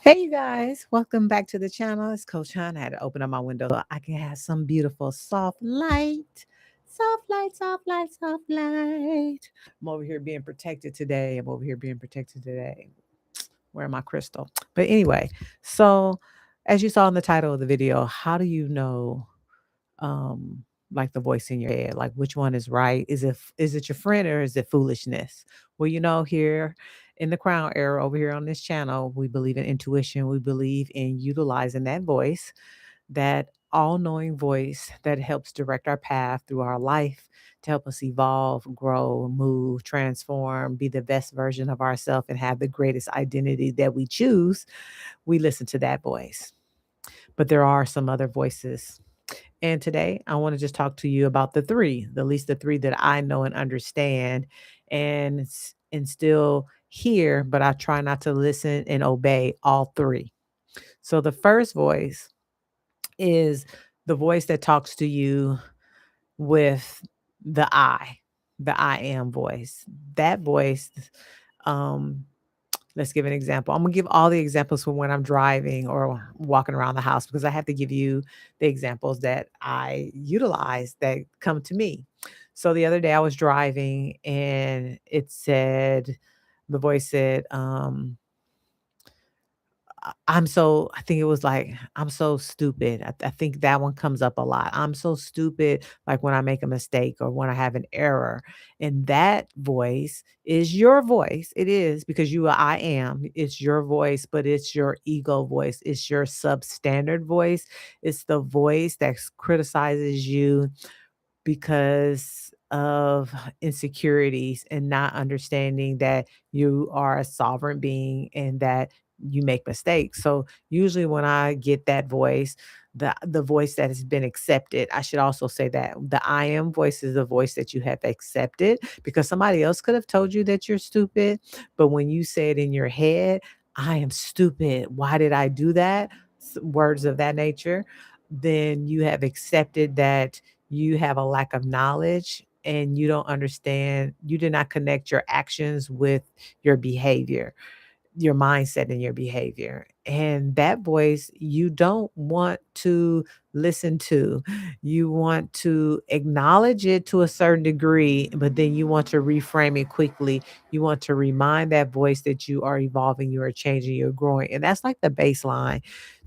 Hey, you guys, welcome back to the channel. It's Coach Hunt. I had to open up my window so I can have some beautiful soft light. Soft light, soft light, soft light. I'm over here being protected today. Wearing my crystal. But anyway, so as you saw in the title of the video, how do you know um like the voice in your head, like which one is right? Is it your friend or is it foolishness? Well, here in the crown era over here on this channel, we believe in intuition. We believe in utilizing that voice, that all-knowing voice that helps direct our path through our life, to help us evolve, grow, move, transform, be the best version of ourselves, and have the greatest identity that we choose. We listen to that voice. But there are some other voices, and today I want to just talk to you about the three, the least the three that I know and understand and still hear, but I try not to listen and obey all three. So the first voice is the voice that talks to you with the the I am voice. That voice, um, let's give an example. I'm gonna give all the examples from when I'm driving or walking around the house because I have to give you the examples that I utilize that come to me. So the other day I was driving and the voice said, I think it was like, I'm so stupid. I think that one comes up a lot. I'm so stupid, like when I make a mistake or when I have an error. And that voice is your voice. It is because I am. It's your voice, but it's your ego voice. It's your substandard voice. It's the voice that criticizes you because of insecurities and not understanding that you are a sovereign being and that you make mistakes. So usually when I get that voice, the voice that has been accepted, I should also say that the I am voice is the voice that you have accepted because somebody else could have told you that you're stupid, but when you say it in your head, I am stupid. Why did I do that? Words of that nature, then you have accepted that you have a lack of knowledge and you don't understand, you did not connect your actions with your behavior, your mindset and your behavior. And that voice you don't want to listen to. You want to acknowledge it to a certain degree, but then you want to reframe it quickly. You want to remind that voice that you are evolving, you are changing, you're growing. And that's like the baseline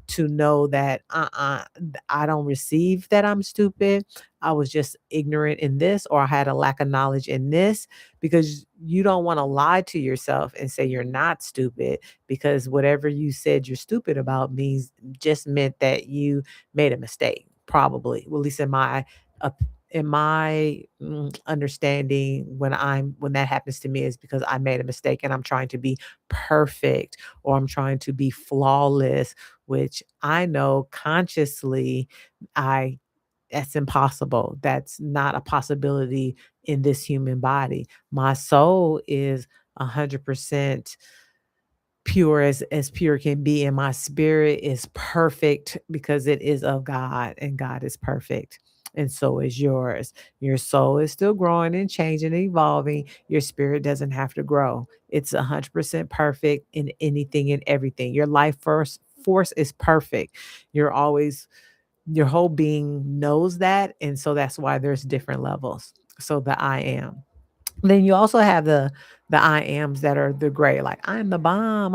to know that I don't receive that I'm stupid. I was just ignorant in this, or I had a lack of knowledge in this, because you don't want to lie to yourself and say you're not stupid, because whatever you said you're stupid about meant that you made a mistake, probably. Well, at least op- in my understanding, when that happens to me is because I made a mistake and I'm trying to be perfect, or I'm trying to be flawless, which I know consciously I that's impossible. That's not a possibility in this human body. My soul is 100% pure, as pure can be, and my spirit is perfect because it is of God and God is perfect. And so is yours. Your soul is still growing and changing and evolving. Your spirit doesn't have to grow. It's 100% perfect in anything and everything. Your life first force is perfect. You're always Your whole being knows that, and so that's why there's different levels. So the I am. Then you also have the I ams that are the gray, like I'm the bomb,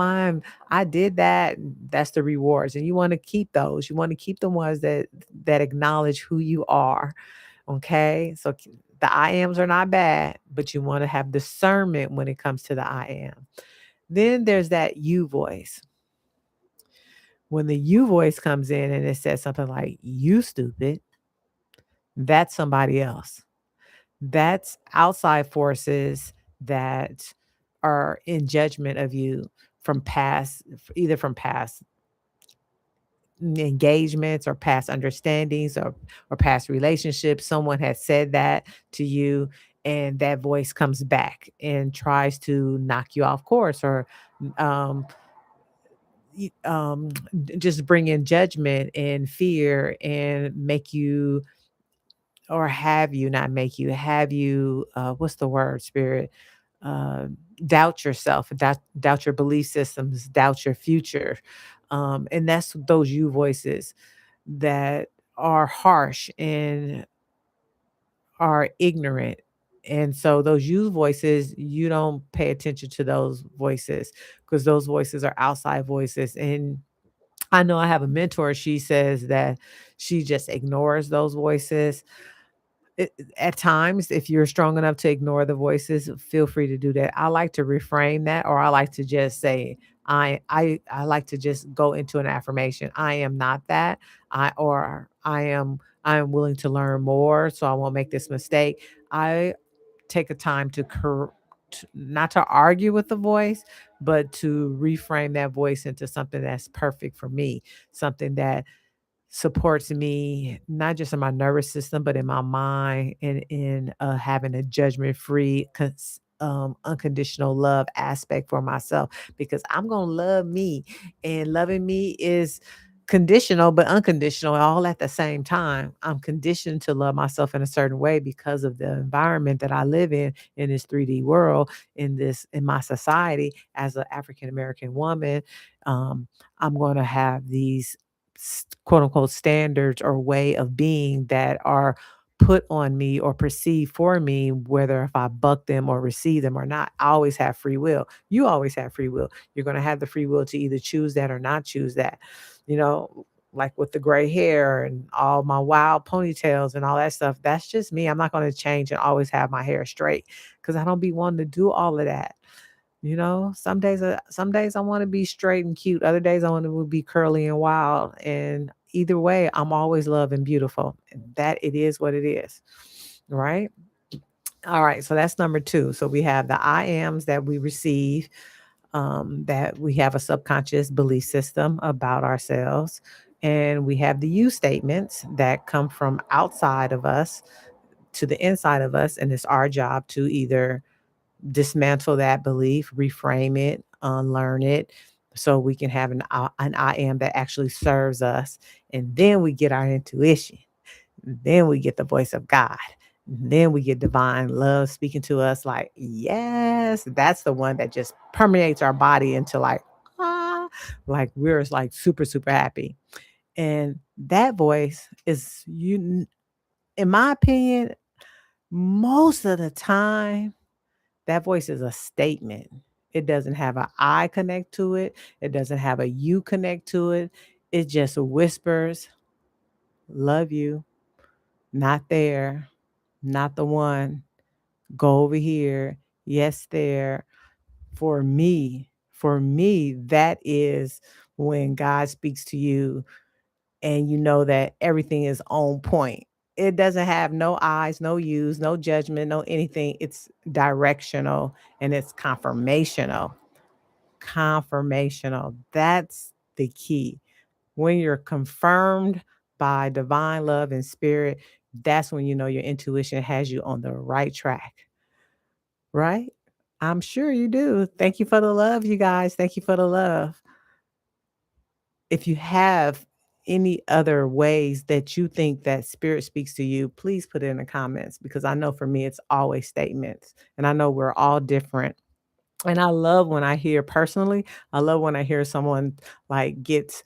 I did that. That's the rewards. And you want to keep those. You want to keep the ones that acknowledge who you are. Okay. So the I ams are not bad, but you want to have discernment when it comes to the I am. Then there's that you voice. When the you voice comes in and it says something like you stupid, that's somebody else. That's outside forces that are in judgment of you from either from past engagements or past understandings, or past relationships. Someone has said that to you, and that voice comes back and tries to knock you off course, or um, just bring in judgment and fear and make you, or have you, not make you, have you, what's the word, spirit? uh, doubt yourself, doubt your belief systems, doubt your future. And that's those you voices that are harsh and are ignorant. And so those you voices, you don't pay attention to those voices because those voices are outside voices. And I know I have a mentor, she says that she just ignores those voices. At times, if you're strong enough to ignore the voices, feel free to do that. I like to reframe that, or I like to just say, I like to just go into an affirmation. I am not that. I am willing to learn more, so I won't make this mistake. I take a time not to argue with the voice, but to reframe that voice into something that's perfect for me, something that supports me not just in my nervous system, but in my mind and in having a judgment-free, unconditional love aspect for myself because I'm gonna love me, and loving me is conditional but unconditional all at the same time. I'm conditioned to love myself in a certain way because of the environment that I live in this 3D world, in my society as an African American woman. Um, I'm going to have these quote unquote standards or way of being that are put on me or perceived for me, whether if I buck them or receive them or not. I always have free will. You always have free will. You're going to have the free will to either choose that or not choose that. You know, like with the gray hair and all my wild ponytails and all that stuff, that's just me. I'm not going to change and always have my hair straight because I don't be wanting to do all of that. You know, some days I wanna be straight and cute, other days I wanna be curly and wild, and either way, I'm always loved and beautiful, and that it is what it is, right? Alright, so that's number 2. So we have the I ams that we receive, that we have a subconscious belief system about ourselves, and we have the you statements that come from outside of us to the inside of us, and it's our job to either dismantle that belief, reframe it, unlearn it, so we can have an I am that actually serves us. And then we get our intuition. Then we get the voice of God. Then we get divine love speaking to us like, yes, that's the one that just permeates our body into ah, like we're like super, super happy. And that voice is in my opinion, most of the time that voice is a statement. It doesn't have a I connect to it. It doesn't have a you connect to it. It just whispers, love you, not there, not the one, go over here, yes, there. For me, that is when God speaks to you and you know that everything is on point. It doesn't have no eyes, no use, no judgment, no anything. It's directional and it's confirmational. Confirmational. That's the key. When you're confirmed by divine love and spirit, that's when you know your intuition has you on the right track, right? I'm sure you do. Thank you for the love, you guys. Thank you for the love. If you have any other ways that you think that spirit speaks to you, please put it in the comments because I know for me it's always statements and I know we're all different. And I love when I hear personally, I love when I hear someone like gets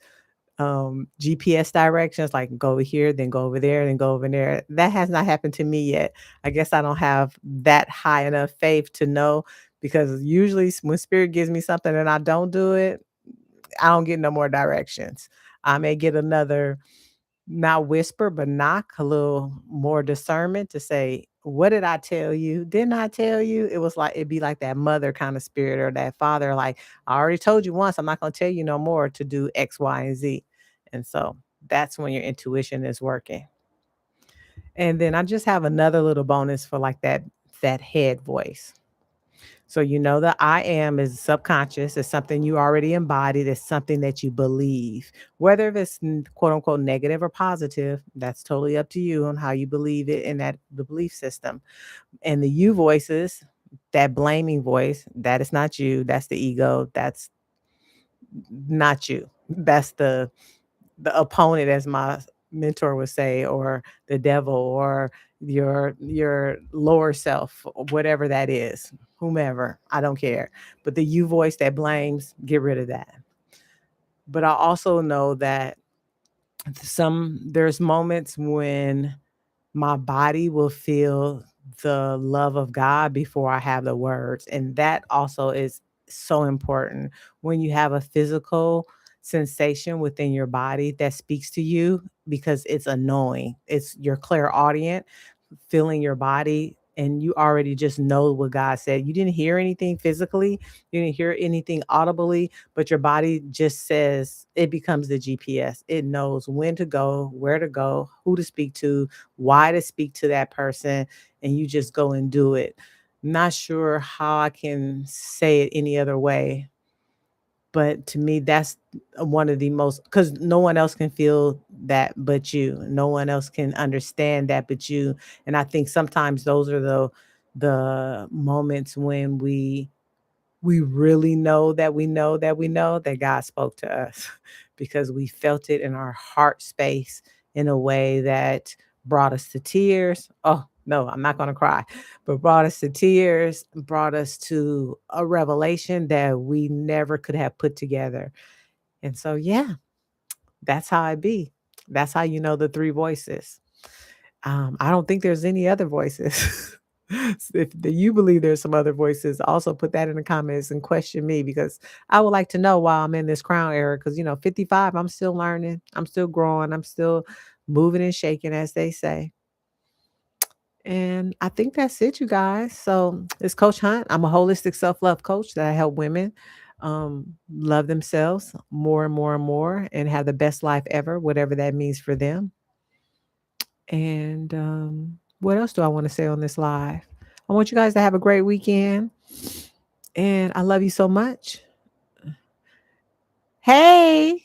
GPS directions, like go over here, then go over there, then go over there. That has not happened to me yet. I guess I don't have that high enough faith to know because usually when spirit gives me something and I don't do it, I don't get no more directions. I may get another, not whisper, but knock, a little more discernment to say, "What did I tell you? Didn't I tell you?" It was like it'd be like that mother kind of spirit or that father, like, "I already told you once, I'm not gonna tell you no more to do X, Y, and Z." And so that's when your intuition is working. And then I just have another little bonus for like that head voice. So you know the I am is subconscious. It's something you already embodied. It's something that you believe. Whether if it's quote unquote negative or positive, that's totally up to you on how you believe it in that the belief system. And the you voices, that blaming voice, that is not you. That's the ego. That's not you. That's the opponent, as my mentor would say, or the devil, or your lower self, whatever that is. whomever. I don't care. But the you voice that blames, get rid of that. But I also know that there's moments when my body will feel the love of God before I have the words. And that also is so important when you have a physical sensation within your body that speaks to you because it's annoying. It's your clairaudient feeling your body and you already just know what God said. You didn't hear anything physically, you didn't hear anything audibly, but your body just says it becomes the GPS. It knows when to go, where to go, who to speak to, why to speak to that person, and you just go and do it. Not sure how I can say it any other way, but to me, that's one of the most because no one else can feel that but you. No one else can understand that but you. And I think sometimes those are the moments when we really know that we know that we know that God spoke to us because we felt it in our heart space in a way that brought us to tears. Oh, no, I'm not going to cry, but brought us to tears, brought us to a revelation that we never could have put together. And so, yeah, that's how I be. That's how you know the three voices. I don't think there's any other voices. If you believe there's some other voices, also put that in the comments and question me because I would like to know while I'm in this crown era. Because 55, I'm still learning, I'm still growing, I'm still moving and shaking, as they say. And I think that's it, you guys. So it's Coach Hunt. I'm a holistic self-love coach that I help women love themselves more and more and more and have the best life ever, whatever that means for them. And what else do I want to say on this live? I want you guys to have a great weekend. And I love you so much. Hey,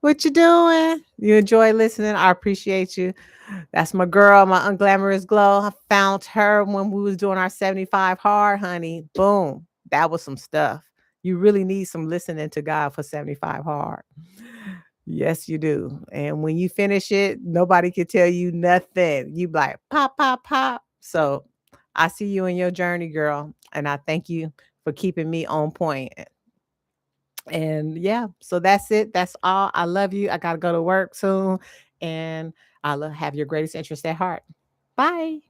what you doing? You enjoy listening? I appreciate you. That's my girl, my unglamorous glow. I found her when we was doing our 75 hard, honey. Boom. That was some stuff. You really need some listening to God for 75 hard. Yes, you do. And when you finish it, nobody can tell you nothing. You be like pop, pop, pop. So I see you in your journey, girl. And I thank you for keeping me on point. And yeah, so that's it. That's all. I love you. I gotta go to work soon. And have your greatest interest at heart. Bye.